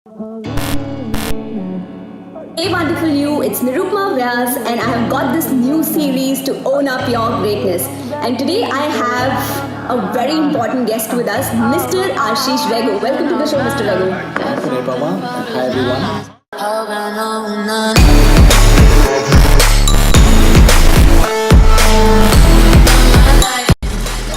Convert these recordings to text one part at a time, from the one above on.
Hey wonderful you, it's Vyas and I have got this new series to own up your greatness. And today I have a very important guest with us, Mr. Ashish Rego. Welcome to the show, Mr. Rego. Thanks, Nirupama. Hi, everyone.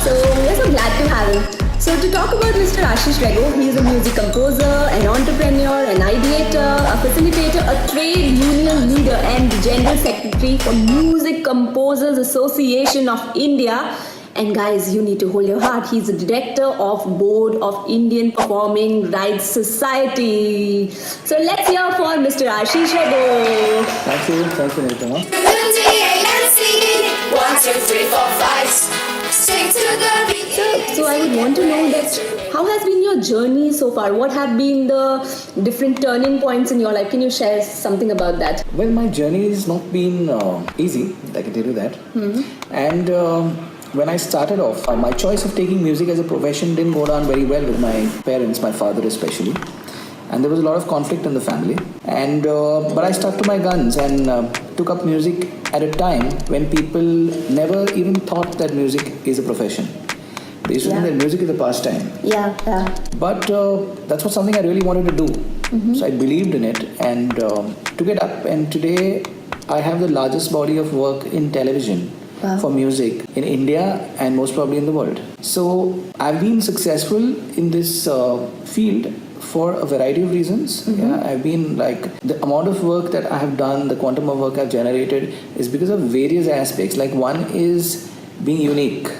So we're so glad to have him. So to talk about Mr. Ashish Rego, he is a music composer, an entrepreneur, an ideator, a facilitator, a trade union leader and general secretary for Music Composers Association of India. And guys, you need to hold your heart. He's the director of Board of Indian Performing Rights Society. So let's hear for Mr. Ashish Rego. Thank you, Nirupama. So I would want to know that how has been your journey so far? What have been the different turning points in your life? Can you share something about that? Well, my journey has not been easy, I can tell you that. And when I started off, my choice of taking music as a profession didn't go down very well with my parents, my father especially. And there was a lot of conflict in the family. And but I stuck to my guns and took up music at a time when people never even thought that music is a profession. They used to think that music is a pastime. Yeah. But that's what something I really wanted to do. So I believed in it and took it up. And today I have the largest body of work in television for music in India and most probably in the world. So I've been successful in this field for a variety of reasons. I've been the amount of work that I have done, the quantum of work I've generated is because of various aspects. Like one is being unique.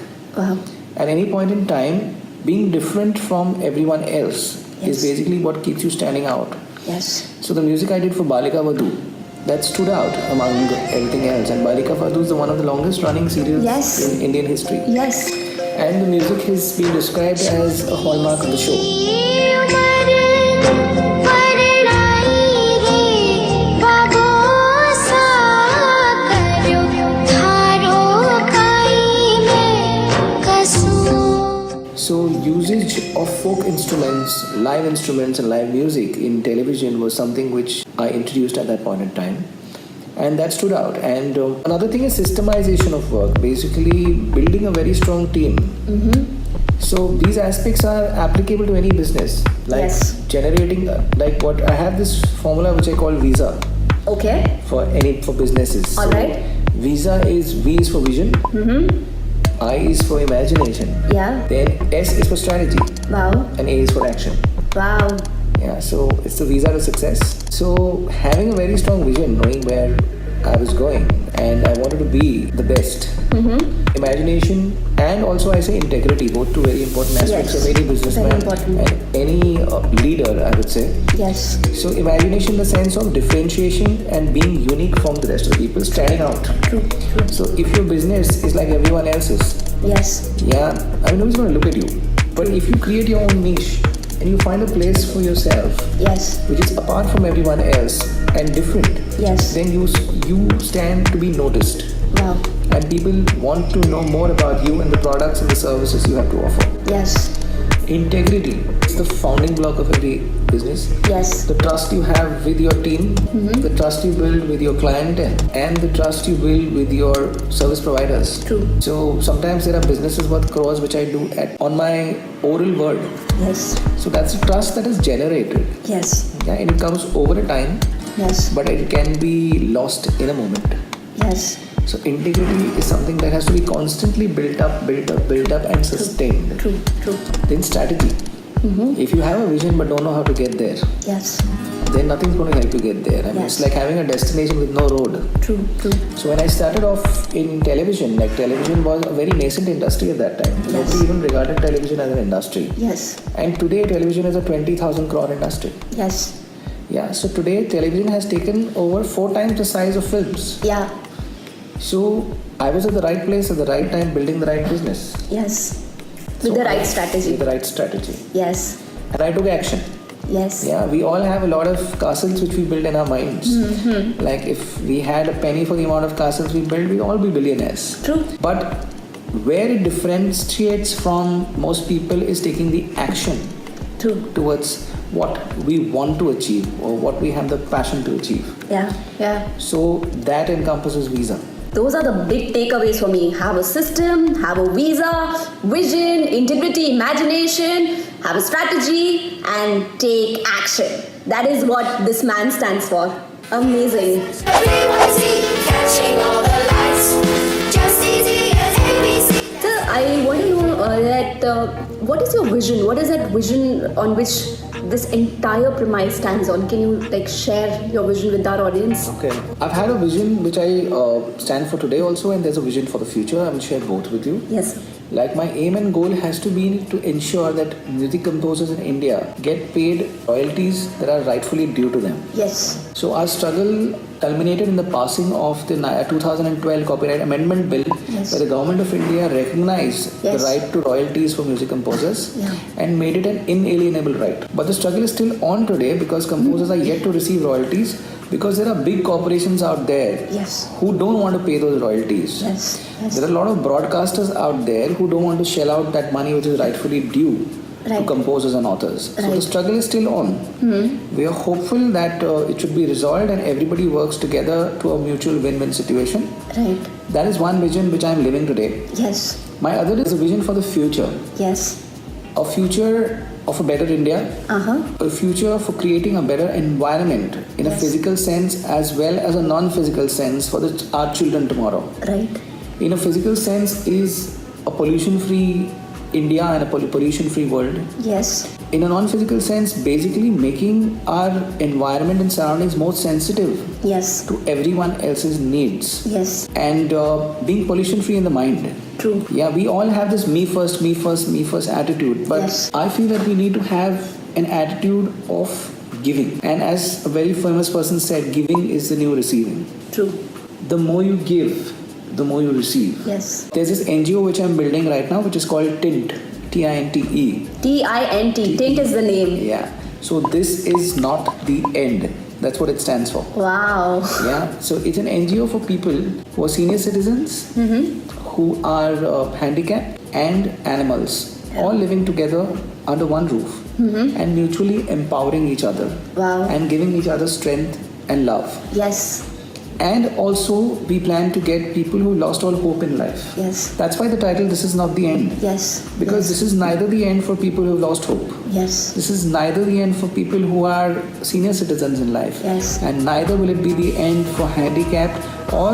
At any point in time, being different from everyone else is basically what keeps you standing out. So the music I did for Balika Vadhu, that stood out among everything else. And Balika Vadhu is one of the longest running serials in Indian history. And the music has been described as a hallmark of the show. So usage of folk instruments, live instruments and live music in television was something which I introduced at that point in time. And that stood out. And another thing is systemization of work, basically building a very strong team. So these aspects are applicable to any business, like generating, like what I have this formula which I call Visa. For businesses. All right. Visa is V is for vision. I is for imagination. Then S is for strategy. And A is for action. So it's the visa to success. So having a very strong vision, knowing where I was going, and I wanted to be the best. Imagination and also I say integrity, both two very important aspects of any businessman and any leader, I would say. So imagination in the sense of differentiation and being unique from the rest of the people, standing out. So if your business is like everyone else's, nobody's going to look at you. But if you create your own niche and you find a place for yourself, which is apart from everyone else and different, then you stand to be noticed. And people want to know more about you and the products and the services you have to offer. Integrity is the founding block of every business. The trust you have with your team, the trust you build with your client, and the trust you build with your service providers. So sometimes there are businesses worth crores which I do on my oral word. So that's a trust that is generated. And it comes over a time. But it can be lost in a moment. So integrity is something that has to be constantly built up and sustained. Then strategy. If you have a vision but don't know how to get there, then nothing's going to help you get there. It's like having a destination with no road. So when I started off in television, television was a very nascent industry at that time. Nobody even regarded television as an industry. And today television is a 20,000 crore industry. So today television has taken over 4 times the size of films. So I was at the right place at the right time, building the right business. With the right strategy. And I took action. We all have a lot of castles which we build in our minds. Like if we had a penny for the amount of castles we build, we'd all be billionaires. But where it differentiates from most people is taking the action towards what we want to achieve or what we have the passion to achieve. Yeah. So that encompasses visa. Those are the big takeaways for me. Have a system, have a visa, vision, integrity, imagination, have a strategy, and take action. That is what this man stands for. Amazing. Everyone's catching all the lights. Just easy as ABC. Sir, I want to know what is your vision? What is that vision on which this entire premise stands on? Can you share your vision with our audience? Okay. I've had a vision which I stand for today also, and there's a vision for the future. I will share both with you. Yes. Like my aim and goal has to be to ensure that music composers in India get paid royalties that are rightfully due to them. Yes. So our struggle culminated in the passing of the 2012 Copyright Amendment Bill, yes, where the government of India recognized, yes, the right to royalties for music composers, yeah, and made it an inalienable right. But the struggle is still on today because composers are yet to receive royalties, because there are big corporations out there, yes, who don't want to pay those royalties. Yes. Yes. There are a lot of broadcasters out there who don't want to shell out that money which is rightfully due, right, to composers and authors. Right. So the struggle is still on. Mm-hmm. We are hopeful that it should be resolved and everybody works together to a mutual win-win situation. Right. That is one vision which I am living today. Yes. My other is a vision for the future. Yes. A future of a better India. A future for creating a better environment in, yes, a physical sense as well as a non-physical sense for our children tomorrow. Right. In a physical sense is a pollution-free India and a pollution-free world. Yes. In a non-physical sense, basically making our environment and surroundings more sensitive, yes, to everyone else's needs. Yes. And being pollution-free in the mind. True. Yeah, we all have this me first attitude. But yes, I feel that we need to have an attitude of giving. And as a very famous person said, giving is the new receiving. True. The more you give, the more you receive. Yes. There's this NGO which I'm building right now, which is called TINT. T-I-N-T-E. T-I-N-T. Tint is the name. Yeah. So this is not the end. That's what it stands for. Wow. Yeah. So it's an NGO for people who are senior citizens, mm-hmm, who are handicapped, and animals, all living together under one roof, mm-hmm, and mutually empowering each other. Wow. And giving each other strength and love. Yes. And also we plan to get people who lost all hope in life. Yes. That's why the title, This Is Not the End. Yes. Because yes, this is neither the end for people who have lost hope. Yes. This is neither the end for people who are senior citizens in life. Yes. And neither will it be the end for handicapped or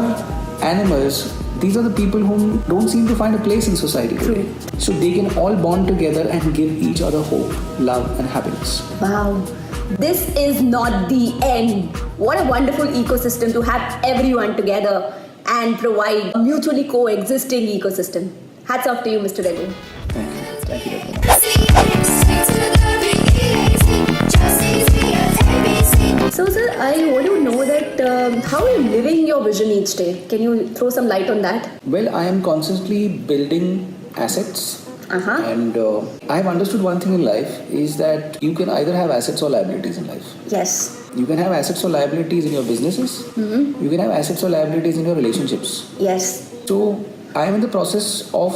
animals. These are the people who don't seem to find a place in society today. True. So they can all bond together and give each other hope, love and happiness. Wow. This is not the end. What a wonderful ecosystem to have everyone together and provide a mutually coexisting ecosystem. Hats off to you, Mr. Rego. Thank you. Thank you very much. So, sir, I want to know that how are you living your vision each day? Can you throw some light on that? Well, I am constantly building assets. Uh-huh. And I have understood one thing in life is that you can either have assets or liabilities in life. Yes. You can have assets or liabilities in your businesses. Mm-hmm. You can have assets or liabilities in your relationships. Yes. So I am in the process of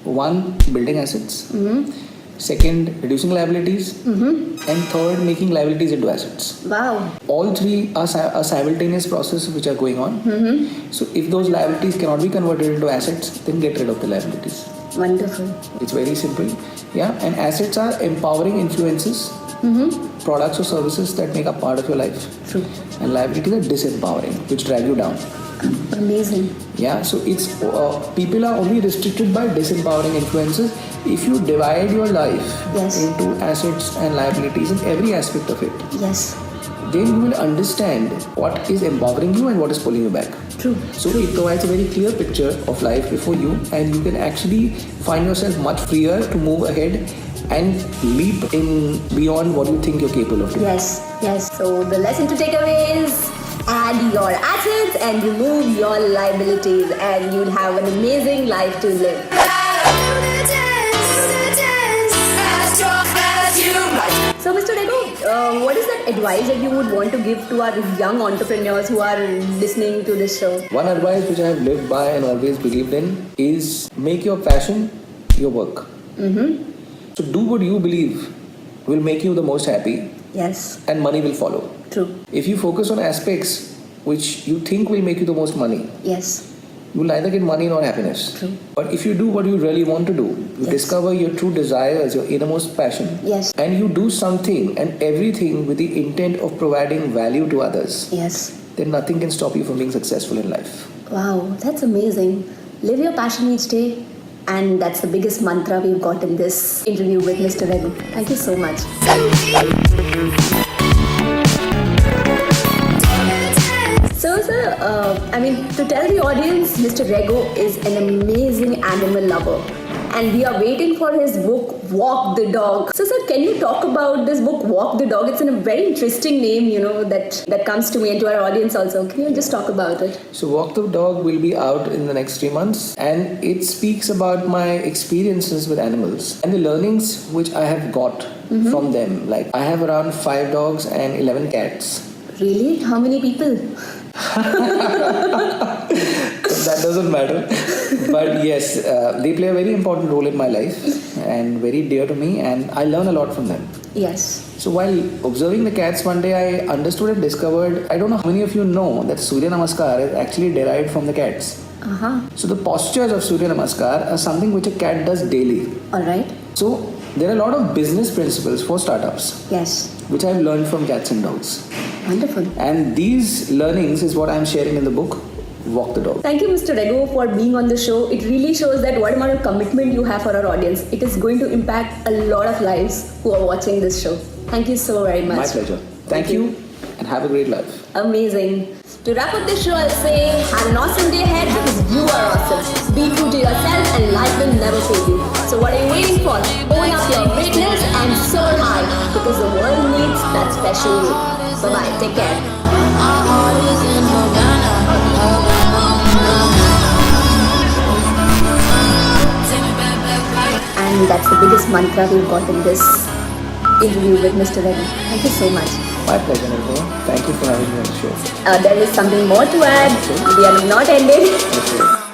one, building assets. Mm-hmm. Second, reducing liabilities. Mm-hmm. And third, making liabilities into assets. Wow. All three are a simultaneous process which are going on. Mm-hmm. So if those liabilities cannot be converted into assets, then get rid of the liabilities. Wonderful. It's very simple. Yeah, and assets are empowering influences, mm-hmm, products or services that make up part of your life. True. And liabilities are disempowering, which drag you down. Amazing. Yeah, so it's people are only restricted by disempowering influences. If you divide your life, yes, into assets and liabilities in every aspect of it, yes, then you will understand what is empowering you and what is pulling you back. True. So it provides a very clear picture of life before you, and you can actually find yourself much freer to move ahead and leap in beyond what you think you're capable of doing. Yes, yes. So the lesson to take away is add your assets and remove your liabilities, and you'll have an amazing life to live. So, Mr. Rego, what is that advice that you would want to give to our young entrepreneurs who are listening to this show? One advice which I have lived by and always believed in is make your passion your work. Mm-hmm. So do what you believe will make you the most happy, Yes. And money will follow. True. If you focus on aspects which you think will make you the most money, Yes. you will either get money nor happiness. True. But if you do what you really want to do, you Yes. discover your true desires, your innermost passion, Yes. and you do something and everything with the intent of providing value to others, Yes. then nothing can stop you from being successful in life. Wow, that's amazing. Live your passion each day. And that's the biggest mantra we've got in this interview with Mr. Rego. Thank you so much. So, sir, to tell the audience, Mr. Rego is an amazing animal lover. And we are waiting for his book, Walk the Dog. So, sir, can you talk about this book, Walk the Dog? It's a very interesting name, that comes to me and to our audience also. Can you just talk about it? So, Walk the Dog will be out in the next 3 months, and it speaks about my experiences with animals and the learnings which I have got from them. Like, I have around 5 dogs and 11 cats. Really? How many people? That doesn't matter. But yes, they play a very important role in my life and very dear to me, and I learn a lot from them. Yes. So while observing the cats one day, I understood and discovered, I don't know how many of you know that Surya Namaskar is actually derived from the cats. Uh-huh. So the postures of Surya Namaskar are something which a cat does daily. Alright. So there are a lot of business principles for startups, Yes. which I've learned from cats and dogs. Wonderful. And these learnings is what I'm sharing in the book, Walk the Dog. Thank you, Mr. Rego, for being on the show. It really shows that what amount of commitment you have for our audience. It is going to impact a lot of lives who are watching this show. Thank you so very much. My pleasure. Thank you and have a great life. Amazing. To wrap up this show, I'll say, have an awesome day ahead because you are awesome. Be true to yourself and life will never fail you. So what are you waiting for? Own up your greatness and soar high because the world needs that special you. Bye-bye. Take care. And that's the biggest mantra we've got in this interview with Mr. Rego. Thank you so much. My pleasure, Nirvana. Thank you for having me on the show. There is something more to add. We are not ending. Okay.